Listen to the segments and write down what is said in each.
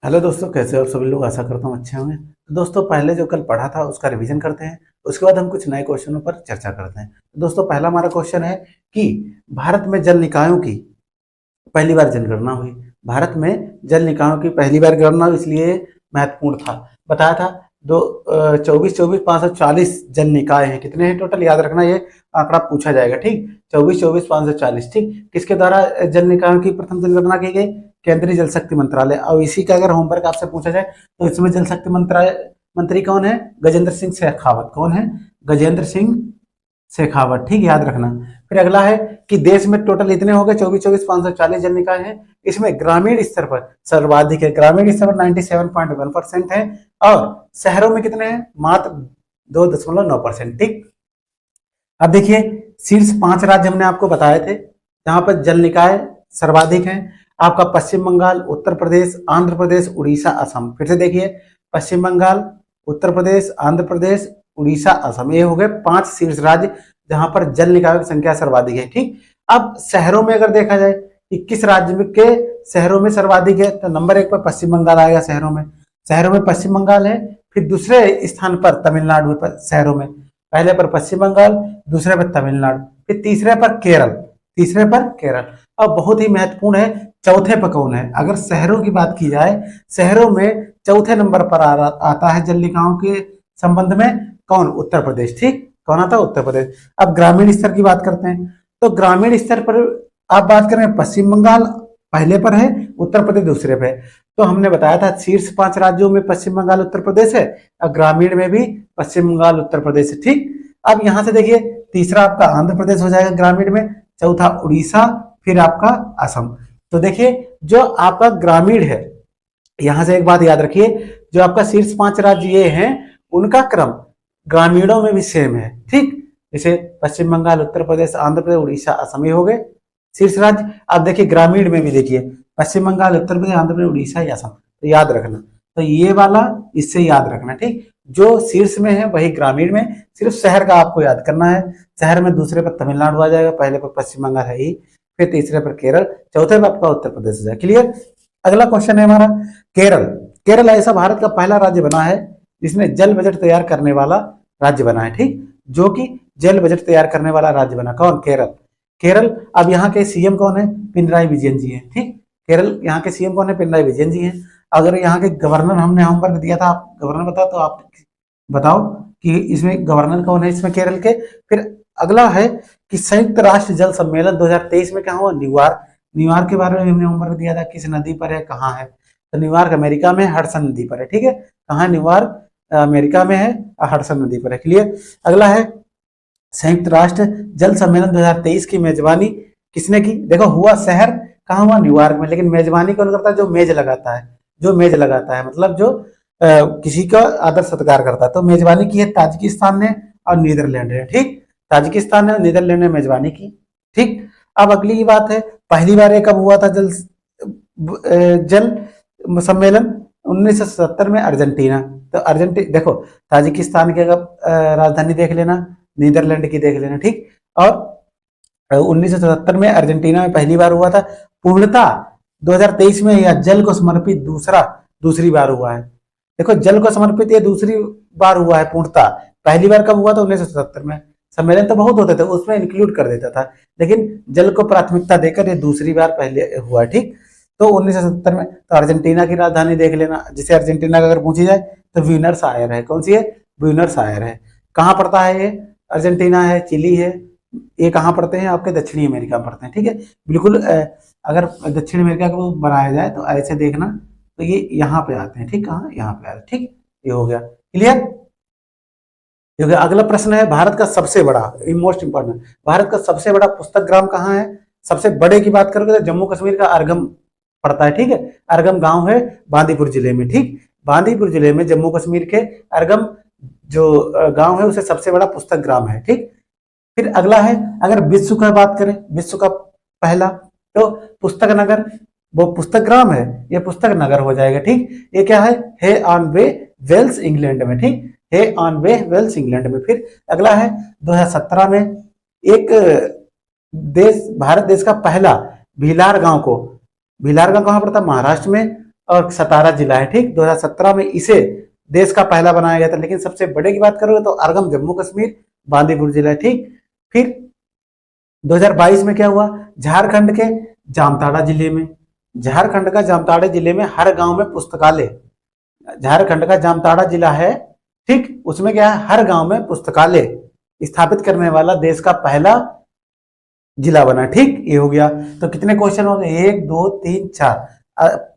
Hello दोस्तों, कैसे हो आप सभी लोग। आशा करता हूँ अच्छे होंगे। तो दोस्तों, पहले जो कल पढ़ा था उसका रिवीजन करते हैं। उसके बाद हम कुछ नए क्वेश्चनों पर चर्चा करते हैं। तो दोस्तों, पहला हमारा क्वेश्चन है कि भारत में जल निकायों की पहली बार जनगणना हुई। भारत में जल निकायों की पहली बार गणना हुई, इसलिए महत्वपूर्ण था। बताया था दो 24 जल निकाय हैं। कितने हैं टोटल, याद रखना, ये आंकड़ा पूछा जाएगा। ठीक, 24 540। ठीक, किसके द्वारा जल निकायों की प्रथम जनगणना की गई? केंद्रीय जल शक्ति मंत्रालय। और इसी का अगर होमवर्क आपसे पूछा जाए तो इसमें जल शक्ति मंत्रालय मंत्री कौन है? गजेंद्र सिंह शेखावत। कौन है? गजेंद्र सिंह शेखावत। ठीक, याद रखना। फिर अगला है कि देश में टोटल इतने हो गए 24 540 जल निकाय हैं। इसमें ग्रामीण स्तर पर सर्वाधिक है। ग्रामीण स्तर पर 97.1% है। और शहरों में कितने हैं? मात्र 2.9%। ठीक, अब देखिए, शीर्ष 5 राज्य हमने आपको बताए थे जहां पर जल निकाय सर्वाधिक हैं। आपका पश्चिम बंगाल, उत्तर प्रदेश, आंध्र प्रदेश, उड़ीसा, असम। फिर से देखिए, पश्चिम बंगाल, उत्तर प्रदेश, आंध्र प्रदेश, उड़ीसा, असम, ये हो गए 5 शीर्ष राज्य जहां पर जल निकायों की संख्या सर्वाधिक है। ठीक, अब शहरों में अगर देखा जाए कि किस राज्य में के शहरों में सर्वाधिक है, तो नंबर 1 पर पश्चिम बंगाल आएगा। शहरों में पश्चिम बंगाल है। फिर दूसरे स्थान पर तमिलनाडु है। शहरों में पहले पर पश्चिम बंगाल, दूसरे पर तमिलनाडु, फिर तीसरे पर केरल। अब बहुत ही महत्वपूर्ण है, चौथे पर कौन है? अगर शहरों की बात की जाए, शहरों में चौथे नंबर पर आता है जल निकायों के संबंध में कौन? उत्तर प्रदेश। ठीक, कौन आता है? उत्तर प्रदेश। अब ग्रामीण स्तर की बात करते हैं, तो ग्रामीण स्तर पर आप बात करें, पश्चिम बंगाल पहले पर है, उत्तर प्रदेश दूसरे पे है। तो हमने बताया था शीर्ष 5 राज्यों में पश्चिम बंगाल, उत्तर प्रदेश है। और ग्रामीण में भी पश्चिम बंगाल, उत्तर प्रदेश है। ठीक, अब यहां से देखिए, तीसरा आपका आंध्र प्रदेश हो जाएगा ग्रामीण में, चौथा उड़ीसा, फिर आपका असम। तो देखिए, जो आपका ग्रामीण है, यहां से एक बात याद रखिए, जो आपका शीर्ष 5 राज्य ये हैं, उनका क्रम ग्रामीणों में भी सेम है। ठीक, जैसे पश्चिम बंगाल, उत्तर प्रदेश, आंध्र प्रदेश, उड़ीसा, असम, ये हो गए शीर्ष राज्य। आप देखिए ग्रामीण में भी देखिए, पश्चिम बंगाल, उत्तर प्रदेश, आंध्र प्रदेश, उड़ीसा या असम। तो याद रखना, तो ये वाला इससे याद रखना। ठीक, जो शीर्ष में है वही ग्रामीण में, सिर्फ शहर का आपको याद करना है। शहर में दूसरे पर तमिलनाडु आ जाएगा, पहले पर पश्चिम बंगाल है ही, फिर तीसरे पर केरल, चौथे पर आपका उत्तर प्रदेश हो जाएगा। क्लियर। अगला क्वेश्चन है हमारा, केरल। केरल ऐसा भारत का पहला राज्य बना है जिसने जल बजट तैयार करने वाला राज्य बना है। ठीक, जो कि जल बजट तैयार करने वाला राज्य बना, कौन? केरल। केरल। अब यहाँ के सीएम कौन है? पिनराई विजयन जी हैं। ठीक, केरल यहाँ के सीएम कौन है? पिनराई विजयन जी हैं। अगर यहाँ के गवर्नर हमने होमवर्क दिया था, आप गवर्नर बताओ, तो आप बताओ कि इसमें गवर्नर कौन है इसमें केरल के। फिर अगला है कि संयुक्त राष्ट्र जल सम्मेलन 2023 में क्या हुआ? न्यूयॉर्क। न्यूयॉर्क के बारे में हमने होमवर्क दिया था, किस नदी पर है, कहाँ है? तो न्यूयॉर्क अमेरिका में हडसन नदी पर है। ठीक है, कहाँ? न्यूयॉर्क अमेरिका में है और हडसन नदी पर है। क्लियर। अगला है, संयुक्त राष्ट्र जल सम्मेलन 2023 की मेजबानी किसने की? देखो, हुआ शहर कहाँ हुआ? न्यूयॉर्क में, लेकिन मेजबानी कौन करता है? जो मेज लगाता है, जो मेज लगाता है, मतलब जो किसी का आदर सत्कार करता है। तो मेजबानी की है ताजिकिस्तान ने और नीदरलैंड ने। ठीक, ताजिकिस्तान ने और नीदरलैंड ने मेजबानी की। ठीक, अब अगली की बात है, पहली बार ये कब हुआ था जल सम्मेलन? 1977 में, अर्जेंटीना। तो अर्जेंटीना देखो, ताजिकिस्तान की राजधानी देख लेना, नीदरलैंड की देख लेना। ठीक, और 1977 में अर्जेंटीना में पहली बार हुआ था। पूर्णता 2023 में यह जल को समर्पित दूसरी बार हुआ है। देखो, जल को समर्पित ये दूसरी बार हुआ है पूर्णता। पहली बार कब हुआ था? 1977 में। सम्मेलन तो बहुत होते थे, उसमें इंक्लूड कर देता था, लेकिन जल को प्राथमिकता देकर ये दूसरी बार पहले हुआ। ठीक, तो 1977 में। तो अर्जेंटीना की राजधानी देख लेना, जिसे अर्जेंटीना का अगर पूछी जाए तो ब्यूनस आयर है। कौन सी है? ब्यूनस आयर है। कहाँ पड़ता है ये? अर्जेंटीना है, चिली है, ये कहाँ पड़ते हैं? आपके दक्षिणी अमेरिका में पड़ते हैं। ठीक है, बिल्कुल। अगर दक्षिण अमेरिका को बनाया जाए तो ऐसे देखना, तो ये यहाँ पे आते हैं। ठीक, कहाँ? यहाँ पे आते हैं। ठीक, ये हो गया। क्लियर। क्योंकि अगला प्रश्न है, भारत का सबसे बड़ा, मोस्ट इंपॉर्टेंट, भारत का सबसे बड़ा पुस्तक ग्राम कहाँ है? सबसे बड़े की बात करोगे तो जम्मू कश्मीर का अरगम पड़ता है। ठीक है, अरगम गांव है बांदीपुर जिले में। ठीक, बांदीपुर जिले में जम्मू कश्मीर के अरगम जो गांव है उसे सबसे बड़ा पुस्तक ग्राम है। ठीक, फिर अगला है, अगर विश्व का बात करें, विश्व का पहला, तो पुस्तक नगर, वो पुस्तक ग्राम है, ये पुस्तक नगर हो जाएगा। ठीक, ये क्या है ऑन वे, वेल्स, इंग्लैंड में। ठीक, है ऑन वे, वेल्स, इंग्लैंड में। फिर अगला है, 2017 में एक भारत देश का पहला भिलार गांव कहाँ पड़ता? महाराष्ट्र में। और सतारा जिला है। ठीक, 2017 में इसे देश का पहला बनाया गया था। लेकिन सबसे बड़े की बात करोगे तो अरगम जम्मू कश्मीर, बांदीपुर जिला है। ठीक, फिर 2022 में क्या हुआ, झारखंड के जामताड़ा जिले में, झारखंड का जामताड़ा जिले में हर गांव में पुस्तकालय, झारखंड का जामताड़ा जिला है, ठीक, उसमें क्या है, हर गांव में पुस्तकालय स्थापित करने वाला देश का पहला जिला बना। ठीक, ये हो गया। तो कितने क्वेश्चन हो गए, 1 2 3 4।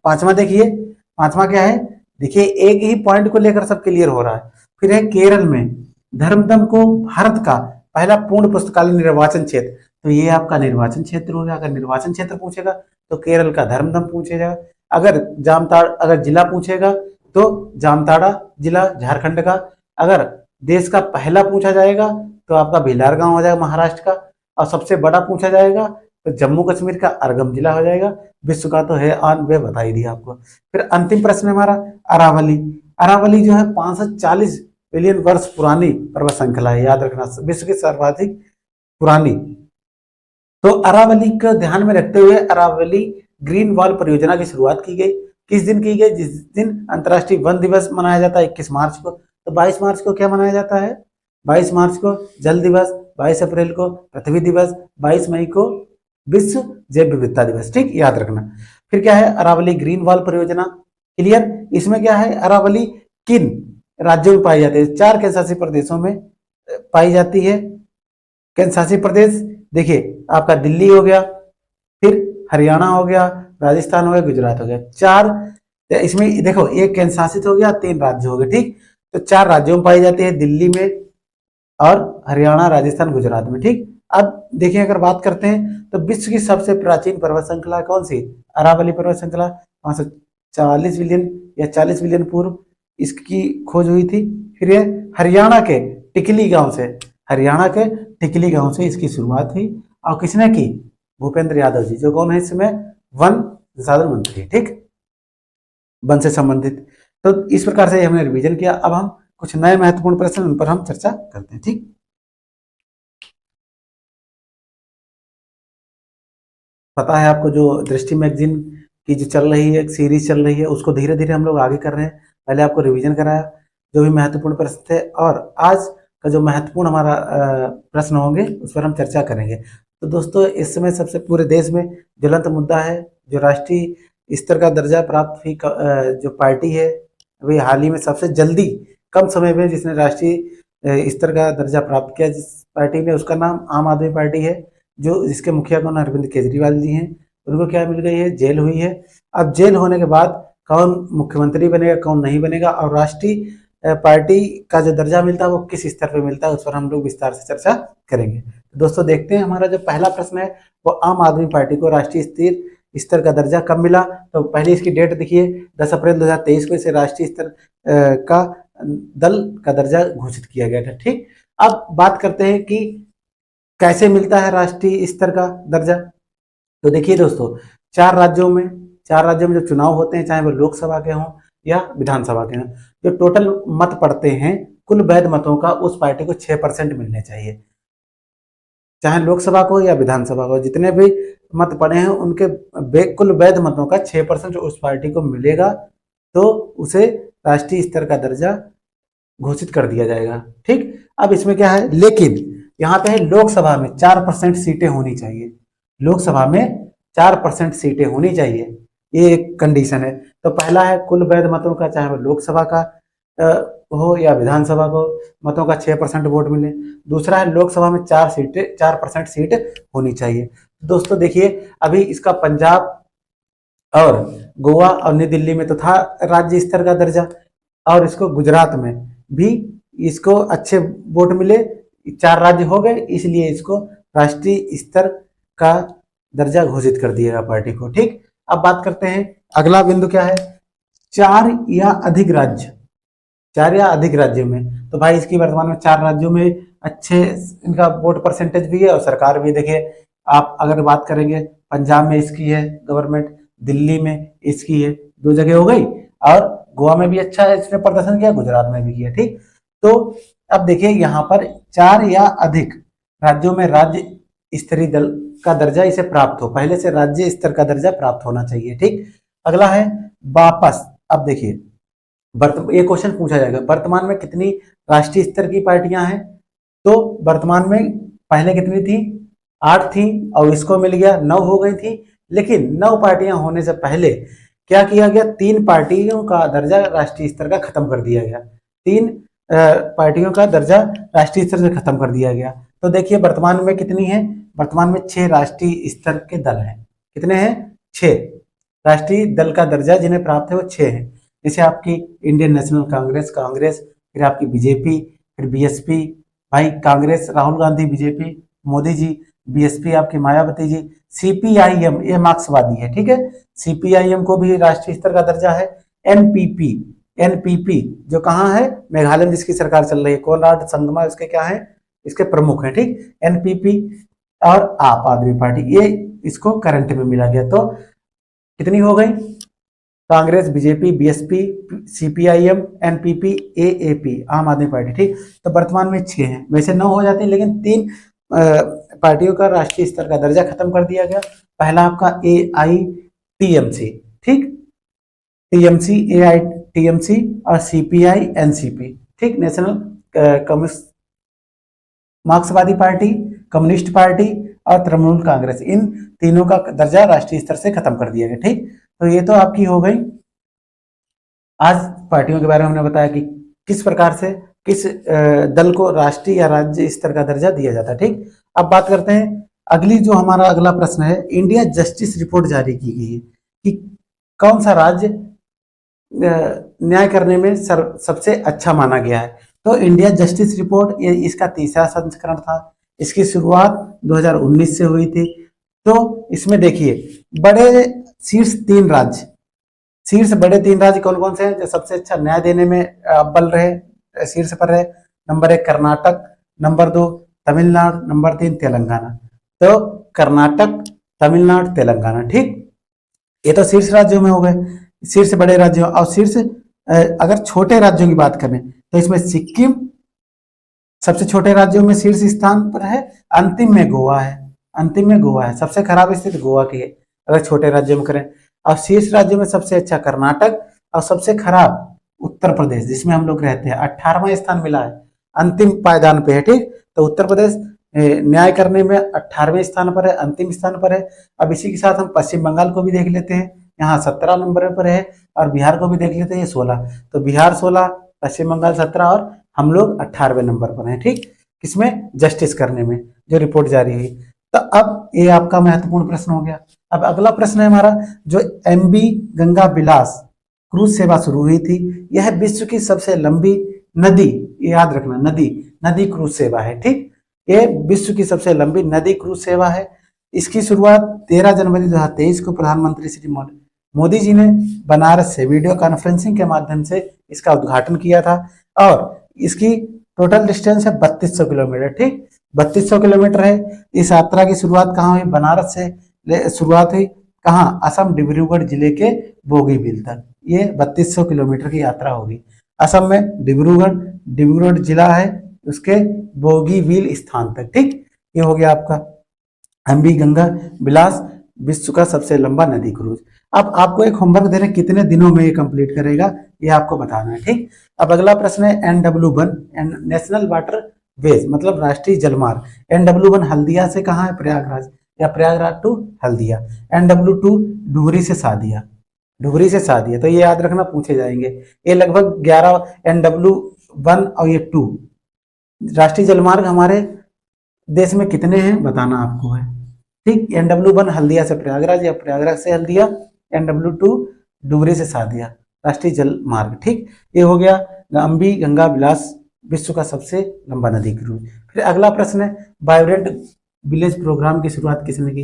पांचवा देखिए, पांचवा क्या है, देखिए एक ही पॉइंट को लेकर सब क्लियर हो रहा है। फिर है केरल में धर्मदम को भारत का पहला पूर्ण पुस्तकालय निर्वाचन क्षेत्र, तो ये आपका निर्वाचन क्षेत्र हो गया। अगर निर्वाचन क्षेत्र पूछेगा तो केरल का धर्मदम पूछेगा। अगर जिला पूछेगा तो जामताड़ा जिला झारखंड का। अगर देश का पहला पूछा जाएगा तो आपका भिलारगांव हो जाएगा महाराष्ट्र का। और सबसे बड़ा पूछा जाएगा तो जम्मू कश्मीर का अरगम जिला हो जाएगा। विश्व का तो है आन, वे बता ही दिया आपको। फिर अंतिम प्रश्न हमारा अरावली। अरावली जो है 540 बिलियन वर्ष पुरानी पर्वत श्रृंखला है, याद रखना, विश्व की सर्वाधिक पुरानी। तो अरावली को ध्यान में रखते हुए अरावली ग्रीन वॉल परियोजना की शुरुआत की गई। किस दिन की गई, जिस दिन अंतर्राष्ट्रीय वन दिवस मनाया जाता है 21 मार्च को। तो 22 मार्च को क्या मनाया जाता है, 22 मार्च को जल दिवस, 22 अप्रैल को पृथ्वी दिवस, 22 मई को विश्व जैव विविधता दिवस। ठीक, याद रखना। फिर क्या है, अरावली ग्रीन वॉल परियोजना, क्लियर। इसमें क्या है, अरावली किन राज्यों में पाई जाती है, 4 केंद्रशासित प्रदेशों में पाई जाती है। केंद्रशासित प्रदेश देखिए आपका दिल्ली हो गया, फिर हरियाणा हो गया, राजस्थान हो गया, गुजरात हो गया। 4 इसमें देखो, एक केंद्र शासित हो गया, 3 राज्य हो गए। ठीक, तो 4 राज्यों में पाई जाती है, दिल्ली में और हरियाणा, राजस्थान, गुजरात में। ठीक, अब देखिए अगर बात करते हैं तो विश्व की सबसे प्राचीन पर्वत श्रृंखला कौन सी, अरावली पर्वत श्रृंखला। 540 बिलियन या 40 बिलियन पूर्व इसकी खोज हुई थी। फिर ये हरियाणा के टिकली गांव से, हरियाणा के टिकली गांव से इसकी शुरुआत हुई। और किसने की, भूपेंद्र यादव जी, जो कौन है इसमें वन संसाधन मंत्री। ठीक, वन से संबंधित। तो इस प्रकार से हमने रिवीजन किया। अब हम कुछ नए महत्वपूर्ण प्रश्न, उन पर हम चर्चा करते हैं। ठीक, पता है आपको जो दृष्टि मैगजीन की जो चल रही है, सीरीज चल रही है, उसको धीरे धीरे हम लोग आगे कर रहे हैं। पहले आपको रिवीजन कराया जो भी महत्वपूर्ण प्रश्न थे, और आज का जो महत्वपूर्ण हमारा प्रश्न होंगे उस पर हम चर्चा करेंगे। तो दोस्तों, इस समय सबसे पूरे देश में ज्वलंत मुद्दा है, जो राष्ट्रीय स्तर का दर्जा प्राप्त हुई जो पार्टी है, अभी हाल ही में सबसे जल्दी कम समय में जिसने राष्ट्रीय स्तर का दर्जा प्राप्त किया, जिस पार्टी ने, उसका नाम आम आदमी पार्टी है। जो जिसके मुखिया कौन, अरविंद केजरीवाल जी हैं। उनको क्या मिल गई है, जेल हुई है। अब जेल होने के बाद कौन मुख्यमंत्री बनेगा, कौन नहीं बनेगा, और राष्ट्रीय पार्टी का जो दर्जा मिलता है वो किस स्तर पे मिलता है, उस पर हम लोग विस्तार से चर्चा करेंगे। तो दोस्तों देखते हैं, हमारा जो पहला प्रश्न है वो आम आदमी पार्टी को राष्ट्रीय स्तर का दर्जा कब मिला। तो पहले इसकी डेट देखिए, 10 अप्रैल 2023 को इसे राष्ट्रीय स्तर का दल का दर्जा घोषित किया गया था। ठीक, अब बात करते हैं कि कैसे मिलता है राष्ट्रीय स्तर का दर्जा। तो देखिए दोस्तों, 4 राज्यों में जो चुनाव होते हैं, चाहे वो लोकसभा के हों या विधानसभा के हों, जो टोटल मत पड़ते हैं, कुल वैध मतों का उस पार्टी को 6% मिलने चाहिए। चाहे लोकसभा को या विधानसभा को, जितने भी मत पड़े हैं उनके कुल वैध मतों का 6% उस पार्टी को मिलेगा, तो उसे राष्ट्रीय स्तर का दर्जा घोषित कर दिया जाएगा। ठीक, अब इसमें क्या है, लेकिन यहाँ पे है लोकसभा में 4% सीटें होनी चाहिए, लोकसभा में 4% सीटें होनी चाहिए, ये एक कंडीशन है। तो पहला है कुल वैध मतों का, चाहे वो लोकसभा का हो या विधानसभा को, मतों का 6% वोट मिले। दूसरा है लोकसभा में 4% सीट होनी चाहिए। दोस्तों देखिए, अभी इसका पंजाब और गोवा और नई दिल्ली में तो था राज्य स्तर का दर्जा, और इसको गुजरात में भी इसको अच्छे वोट मिले, 4 राज्य हो गए, इसलिए इसको राष्ट्रीय स्तर का दर्जा घोषित कर दिया पार्टी को। ठीक, अब बात करते हैं अगला बिंदु क्या है, 4 या अधिक राज्यों में। तो भाई इसकी वर्तमान में 4 राज्यों में अच्छे इनका वोट परसेंटेज भी है और सरकार भी। देखिए आप अगर बात करेंगे, पंजाब में इसकी है गवर्नमेंट, दिल्ली में इसकी है, 2 जगह हो गई, और गोवा में भी अच्छा है, इसने प्रदर्शन किया, गुजरात में भी किया। ठीक, तो अब देखिए यहाँ पर 4 या अधिक राज्यों में राज्य स्तरीय दल का दर्जा इसे प्राप्त हो, पहले से राज्य स्तर का दर्जा प्राप्त होना चाहिए। ठीक, अगला है वापस, अब देखिए ये क्वेश्चन पूछा जाएगा, वर्तमान में कितनी राष्ट्रीय स्तर की पार्टियां हैं? तो वर्तमान में पहले कितनी थी? 8 थी, और इसको मिल गया 9 हो गई थी। लेकिन 9 पार्टियां होने से पहले क्या किया गया? 3 पार्टियों का दर्जा राष्ट्रीय स्तर का खत्म कर दिया गया। 3 पार्टियों का दर्जा राष्ट्रीय स्तर से खत्म कर दिया गया। तो देखिए वर्तमान में कितनी है? वर्तमान में 6 राष्ट्रीय स्तर के दल हैं। कितने हैं? 6 राष्ट्रीय दल का दर्जा जिन्हें प्राप्त है वो 6 हैं। जैसे आपकी इंडियन नेशनल कांग्रेस, फिर आपकी बीजेपी, फिर बीएसपी, भाई कांग्रेस राहुल गांधी, बीजेपी मोदी जी, बीएसपी आपकी मायावती जी, सीपीआईएम ये मार्क्सवादी है, ठीक है, सीपीआईएम को भी राष्ट्रीय स्तर का दर्जा है। एनपीपी, एनपीपी जो कहाँ है? मेघालय में जिसकी सरकार चल रही है, कोनराड संगमा इसके क्या है? इसके प्रमुख हैं, ठीक। एनपीपी और आप आदमी पार्टी, ये इसको करंट में मिला गया। तो कितनी हो गई? Congress, BJP, BSP, CPIM, NPP, AAP आम आदमी पार्टी, ठीक। तो वर्तमान में 6 हैं, वैसे 9 हो जाते हैं, लेकिन 3 पार्टियों का राष्ट्रीय स्तर का दर्जा खत्म कर दिया गया। पहला आपका एआईटीएमसी, ठीक, टीएमसी, एआईटीएमसी और सीपीआई, एनसीपी, ठीक, नेशनल कम्युनिस्ट मार्क्सवादी पार्टी, कम्युनिस्ट पार्टी और तृणमूल कांग्रेस, इन तीनों का दर्जा राष्ट्रीय स्तर से खत्म कर दिया गया, ठीक। तो ये तो आपकी हो गई आज पार्टियों के बारे में हमने बताया कि किस प्रकार से किस दल को राष्ट्रीय या राज्य स्तर का दर्जा दिया जाता है, ठीक। अब बात करते हैं अगली, जो हमारा अगला प्रश्न है, इंडिया जस्टिस रिपोर्ट जारी की गई है कि कौन सा राज्य न्याय करने में सबसे अच्छा माना गया है। तो इंडिया जस्टिस रिपोर्ट ये इसका 3रा संस्करण था। इसकी शुरुआत 2019 से हुई थी। तो इसमें देखिए बड़े शीर्ष 3 राज्य, शीर्ष बड़े 3 राज्य कौन कौन से हैं जो सबसे अच्छा न्याय देने में अव्वल रहे, शीर्ष पर रहे? Number 1 Karnataka, number 2 Tamil Nadu, number 3 Telangana. तो कर्नाटक, तमिलनाडु, तेलंगाना, ठीक, ये तो शीर्ष राज्यों में हो गए, शीर्ष बड़े राज्यों। और शीर्ष अगर छोटे राज्यों की बात करें तो इसमें सिक्किम सबसे छोटे राज्यों में शीर्ष स्थान पर है, अंतिम में गोवा है, अंतिम में गोवा है, सबसे खराब स्थिति गोवा की है अगर छोटे राज्यों में करें। और शीर्ष राज्यों में सबसे अच्छा कर्नाटक और सबसे खराब उत्तर प्रदेश, जिसमें हम लोग रहते हैं, 18वां स्थान मिला है, अंतिम पायदान पे है, ठीक। तो उत्तर प्रदेश न्याय करने में 18वें स्थान पर है, अंतिम स्थान पर है। अब इसी के साथ हम पश्चिम बंगाल को भी देख लेते हैं, यहाँ 17 नंबर पर है, और बिहार को भी देख लेते हैं, 16। तो बिहार 16, पश्चिम बंगाल 17 और हम लोग 18वें नंबर पर हैं, ठीक, किसमें? जस्टिस करने में, जो रिपोर्ट जारी हुई। तो अब ये आपका महत्वपूर्ण प्रश्न हो गया। अब अगला प्रश्न है हमारा, जो एमबी गंगा बिलास क्रूज सेवा शुरू हुई थी, यह विश्व की सबसे लंबी नदी, याद रखना, नदी क्रूज सेवा है, ठीक। ये विश्व की सबसे लंबी नदी क्रूज सेवा है। इसकी शुरुआत 13 जनवरी 2023 को प्रधानमंत्री श्री मोदी जी ने बनारस से वीडियो कॉन्फ्रेंसिंग के माध्यम से इसका उद्घाटन किया था। और इसकी टोटल डिस्टेंस है 3200 किलोमीटर, ठीक, 3200 किलोमीटर है। इस यात्रा की शुरुआत कहाँ हुई? बनारस से शुरुआत हुई, कहाँ? असम डिब्रूगढ़ जिले के बोगीबील तक ये 3200 किलोमीटर की यात्रा होगी। असम में डिब्रूगढ़ जिला है, उसके बोगीबील स्थान तक, ठीक। ये हो गया आपका एमबी गंगा बिलास विश्व का सबसे लंबा नदी क्रूज। अब आपको एक होमवर्क दे रहे हैं, कितने दिनों में ये कंप्लीट करेगा ये आपको बताना है, ठीक। अब अगला प्रश्न है NW1 नेशनल वाटर वेज, मतलब राष्ट्रीय जलमार्ग। NW1 हल्दिया से कहाँ है? प्रयागराज, या प्रयागराज टू हल्दिया। NW2 डुगरी से सादिया, डुगरी से सादिया। तो ये याद रखना, पूछे जाएंगे। ये लगभग 11 NW1 और ये 2 राष्ट्रीय जलमार्ग हमारे देश में कितने हैं बताना आपको है, ठीक। NW1 हल्दिया से प्रयागराज या प्रयागराज से हल्दिया, NW2 डुगरी से सादिया राष्ट्रीय जल मार्ग, ठीक। ये हो गया अम्बी गंगा बिलास विश्व का सबसे लंबा नदी क्रूज। फिर अगला प्रश्न है, वाइब्रेंट विलेज प्रोग्राम की शुरुआत किसने की?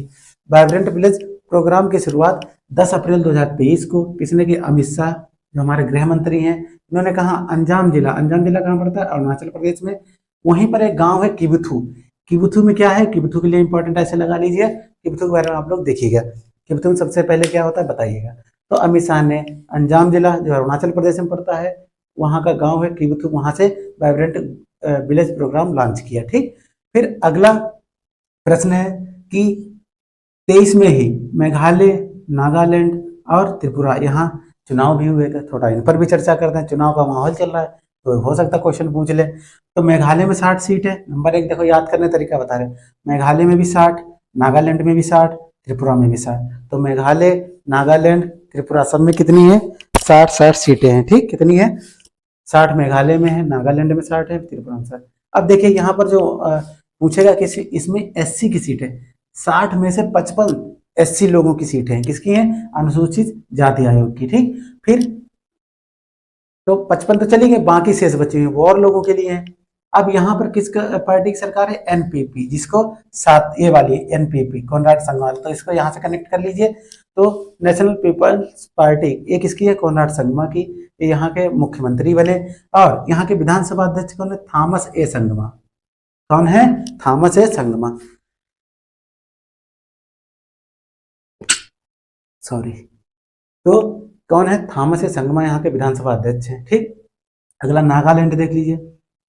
वाइब्रेंट विलेज प्रोग्राम की शुरुआत 10 अप्रैल 2023 को किसने की? अमित शाह, जो हमारे गृह मंत्री हैं। इन्होंने कहा अंजाम जिला कहाँ पड़ता है? अरुणाचल प्रदेश में। वहीं पर एक गाँव है किबुथू, किबुथू में क्या है? किबुथू के लिए इंपॉर्टेंट ऐसे लगा लीजिए, किबुथू के बारे में आप लोग देखिएगा, किबुथू में सबसे पहले क्या होता है बताइएगा। तो अमित शाह ने अंजाम जिला जो अरुणाचल प्रदेश में पड़ता है, वहाँ का गांव है किबुथू, वहाँ से वाइब्रेंट विलेज प्रोग्राम लॉन्च किया, ठीक। फिर अगला प्रश्न है कि 23 में ही मेघालय, नागालैंड और त्रिपुरा, यहाँ चुनाव भी हुए थे, थोड़ा इन पर भी चर्चा करते हैं। चुनाव का माहौल चल रहा है तो हो सकता है क्वेश्चन पूछ ले। तो मेघालय में 60 सीट है। नंबर 1 देखो, याद करने तरीका बता रहे हैं। मेघालय में भी 60, नागालैंड में भी 60, त्रिपुरा में भी 60। तो मेघालय, नागालैंड, त्रिपुरा सब में कितनी है? 60 सीटें हैं। ठीक, कितनी है? 60 मेघालय में है, नागालैंड में 60 है, त्रिपुरा में 60। अब देखिए यहाँ पर जो पूछेगा कि इसमें एससी की सीट है। 60 में से 55 एससी लोगों की सीटें हैं। किसकी हैं? अनुसूचित जाति आयोग की। ठीक, फिर तो 55 तो चली गई, बाकी शेष बचे हुए वो और लोगों के लिए हैं। अब यहाँ पर किस पार्टी की सरकार है? एनपीपी, जिसको सात ये वाली एनपीपी, कॉनराड संगमा, तो इसको यहाँ से कनेक्ट कर लीजिए। तो नेशनल पीपल्स पार्टी ये किसकी है? कॉनराड संगमा की। ये यहाँ के मुख्यमंत्री बने। और यहाँ के विधानसभा अध्यक्ष कौन है? थॉमस ए संगमा। कौन है? थॉमस ए संगमा, सॉरी। तो कौन है? थॉमस ए संगमा यहाँ के विधानसभा अध्यक्ष हैं। ठीक, अगला नागालैंड देख लीजिए।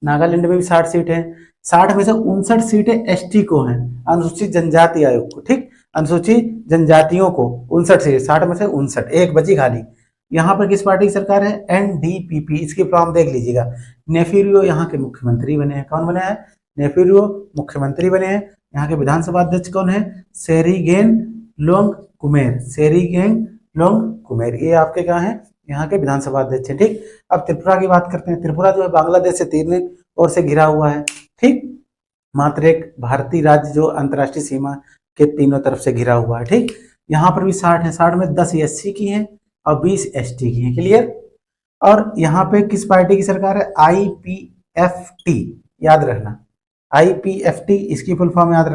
नागालैंड में भी 60 सीटें हैं। 60 में से 59 सीटें एसटी को हैं, अनुसूचित जनजाति आयोग को। ठीक, अनुसूचित जनजातियों को 59 सीटें, 60 में से 59, एक बची खाली। यहाँ पर किस पार्टी की सरकार है? एनडीपीपी। इसकी फॉर्म देख लीजिएगा। नेफिरियो यहाँ के मुख्यमंत्री बने हैं। कौन बने हैं? नेफिरियो मुख्यमंत्री बने हैं। यहाँ के विधानसभा अध्यक्ष कौन है? सेरिगेन लोंग कुमेर। सेरिगेन लोंग कुमेर, ये आपके क्या है? यहाँ के विधानसभा अध्यक्ष हैं। ठीक, अब त्रिपुरा की बात करते हैं। त्रिपुरा जो है बांग्लादेश से तीन ओर से घिरा हुआ है। ठीक, मात्र एक भारतीय राज्य जो अंतर्राष्ट्रीय सीमा के तीनों तरफ से घिरा हुआ है। ठीक, यहाँ पर भी 60 है। 60 में 10 एससी की हैं और 20 एसटी की हैं। क्लियर। और यहाँ पे किस पार्टी की सरकार है? आईपीएफटी, याद रखना, आईपीएफटी, इसकी फुल फॉर्म याद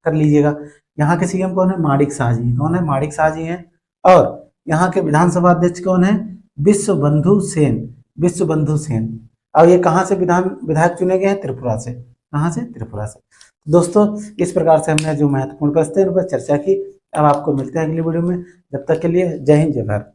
कर लीजिएगा। यहाँ के सीएम कौन है? माणिक शाह जी। कौन है? माणिक शाह जी हैं। और यहाँ के विधानसभा अध्यक्ष कौन है? विश्वबंधु सेन। विश्वबंधु सेन। और ये कहाँ से विधायक चुने गए हैं? त्रिपुरा से। कहाँ से? त्रिपुरा से। दोस्तों, इस प्रकार से हमने जो महत्वपूर्ण प्रश्न थे उन पर चर्चा की। अब आपको मिलते हैं अगली वीडियो में। जब तक के लिए जय हिंद, जय भारत।